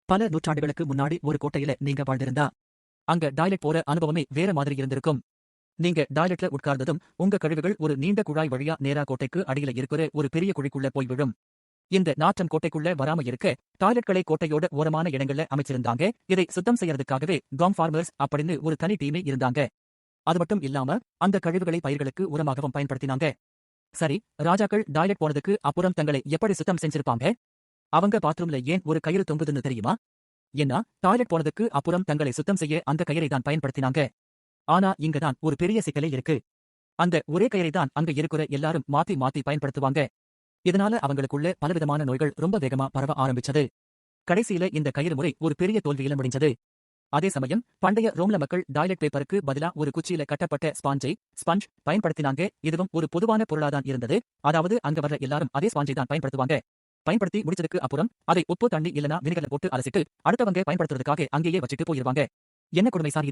பல நூற்றாண்டுகளுக்கு முன்னாடி ஒரு கோட்டையில நீங்க வாழ்ந்திருந்தா அங்க டாய்லெட் போற அனுபவமே வேற மாதிரி இருந்திருக்கும். நீங்க டாய்லெட்ல உட்கார்ந்ததும் உங்க கழிவுகள் ஒரு நீண்ட குழாய் வழியா நேரா கோட்டைக்கு அடியில இருக்கிற ஒரு பெரிய குழிக்குள்ள போய் விழும். இந்த நாற்றம் கோட்டைக்குள்ள வராம இருக்க டாய்லெட்களை கோட்டையோட ஓரமான இடங்கள்ல அமைச்சிருந்தாங்க. இதை சுத்தம் செய்யறதுக்காகவே காங் ஃபார்மர்ஸ் அப்படின்னு ஒரு தனி டீமே இருந்தாங்க. அது மட்டும் இல்லாம அந்த கழிவுகளை பயிர்களுக்கு உரமாகவும் பயன்படுத்தினாங்க. சரி, ராஜாக்கள் டாய்லெட் போனதுக்கு அப்புறம் தங்களை எப்படி சுத்தம் செஞ்சிருப்பாங்க? அவங்க பாத்ரூம்ல ஏன் ஒரு கயிறு தொங்குதுன்னு தெரியுமா? ஏன்னா டாய்லெட் போனதுக்கு அப்புறம் தங்களை சுத்தம் செய்ய அந்த கயிறை தான் பயன்படுத்தினாங்க. ஆனா இங்கதான் ஒரு பெரிய சிக்கலே இருக்கு. அந்த ஒரே கயிறை தான் அங்க இருக்கிற எல்லாரும் மாத்தி மாத்தி பயன்படுத்துவாங்க. இதனால அவங்களுக்குள்ள பலவிதமான நோய்கள் ரொம்ப வேகமா பரவ ஆரம்பிச்சது. கடைசியில இந்த கயிறு முறை ஒரு பெரிய தோல்வியில முடிஞ்சது. அதே சமயம் பண்டைய ரோம்ல மக்கள் டாய்லெட் பேப்பருக்கு பதிலா ஒரு குச்சியில கட்டப்பட்ட ஸ்பஞ்ச் பயன்படுத்தினாங்க. இதுவும் ஒரு பொதுவான பொருளாதான் இருந்தது. அதாவது அங்க வர்ற எல்லாரும் அதே ஸ்பாஞ்சை தான் பயன்படுத்துவாங்க. பயன்படுத்தி முடிச்சதுக்கு அப்புறம் அதை உப்பு தண்ணி இல்லனா வினிகர்ல போட்டு அலசிட்டு அடுத்தவங்க பயன்படுத்துறதுக்காக அங்கேயே வச்சுட்டு போயிருவாங்க. என்ன கொடுமை சார் இது?